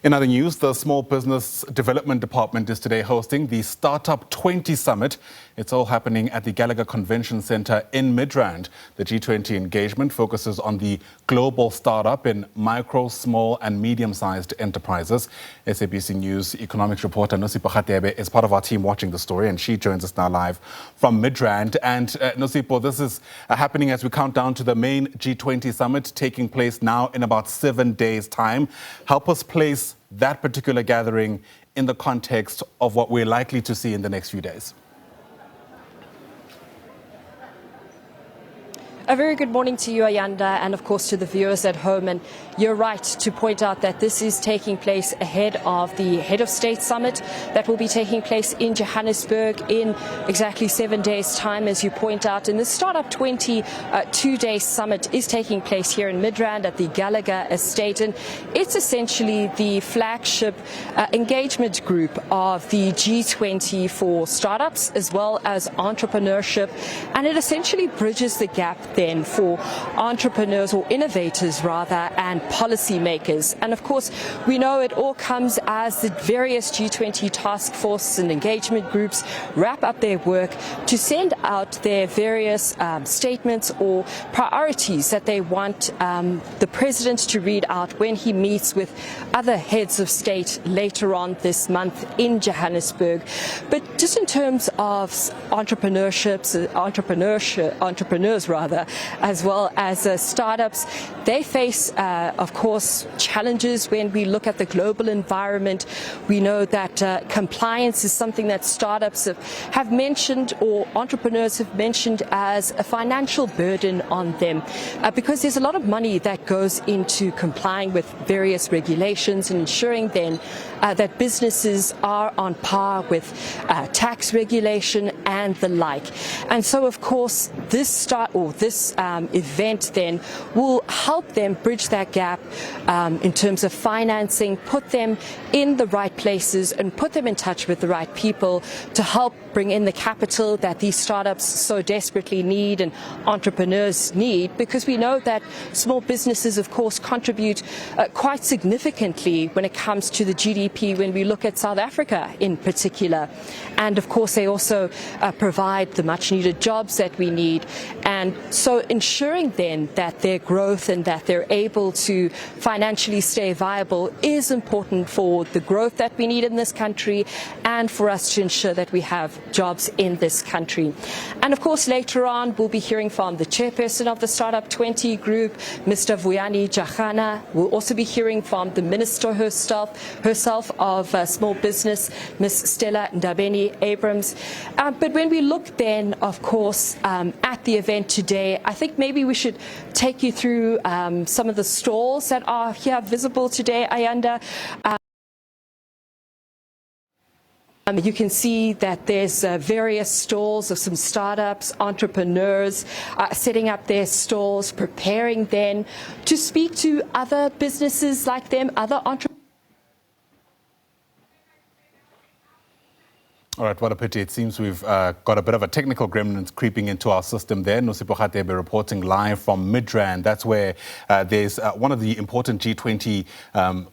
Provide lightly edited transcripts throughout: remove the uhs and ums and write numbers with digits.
In other news, the Small Business Development Department is today hosting the Startup 20 Summit. It's all happening at the Gallagher Convention Centre in Midrand. The G20 Engagement focuses on the global startup in micro, small and medium-sized enterprises. SABC News economics reporter Nosipho Radebe is part of our team watching the story, and she joins us now live from Midrand. And Nosipho, this is happening as we count down to the main G20 Summit taking place now in about 7 days' time. Help us place that particular gathering in the context of what we're likely to see in the next few days. A very good morning to you, Ayanda, and of course to the viewers at home. And you're right to point out that this is taking place ahead of the Head of State Summit that will be taking place in Johannesburg in exactly 7 days' time, as you point out. And the Startup 20 two-day summit is taking place here in Midrand at the Gallagher Estate. And it's essentially the flagship engagement group of the G20 for startups as well as entrepreneurship. And it essentially bridges the gap then for entrepreneurs, or innovators rather, and policymakers. And of course, we know it all comes as the various G20 task forces and engagement groups wrap up their work to send out their various statements or priorities that they want the president to read out when he meets with other heads of state later on this month in Johannesburg. But just in terms of entrepreneurs rather, as well as startups, they face, of course, challenges when we look at the global environment. We know that compliance is something that startups have mentioned, or entrepreneurs have mentioned, as a financial burden on them, because there's a lot of money that goes into complying with various regulations and ensuring then that businesses are on par with tax regulation and the like. And so, of course, this event then will help them bridge that gap in terms of financing, put them in the right places and put them in touch with the right people to help bring in the capital that these startups so desperately need and entrepreneurs need, because we know that small businesses, of course, contribute quite significantly when it comes to the GDP when we look at South Africa in particular. And of course, they also provide the much needed jobs that we need. And so ensuring then that their growth and that they're able to financially stay viable is important for the growth that we need in this country and for us to ensure that we have jobs in this country. And of course, later on, we'll be hearing from the chairperson of the Startup 20 group, Mr. Vuyani Jagana. We'll also be hearing from the Minister herself of Small Business, Ms. Stella Ndabeni-Abrams. But when we look then, of course, at the event today, I think maybe we should take you through some of the stalls that are here visible today, Ayanda. You can see that there's various stalls of some startups, entrepreneurs setting up their stalls, preparing then to speak to other businesses like them, other entrepreneurs. All right, what a pity. It seems we've got a bit of a technical gremlin creeping into our system there. Nosipho Radebe reporting live from Midrand. That's where there's one of the important G20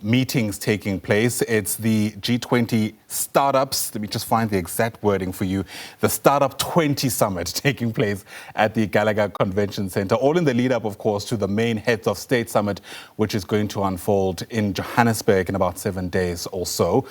meetings taking place. It's the G20 Startups. Let me just find the exact wording for you. The Startup 20 Summit taking place at the Gallagher Convention Centre. All in the lead up, of course, to the main Heads of State Summit, which is going to unfold in Johannesburg in about 7 days or so.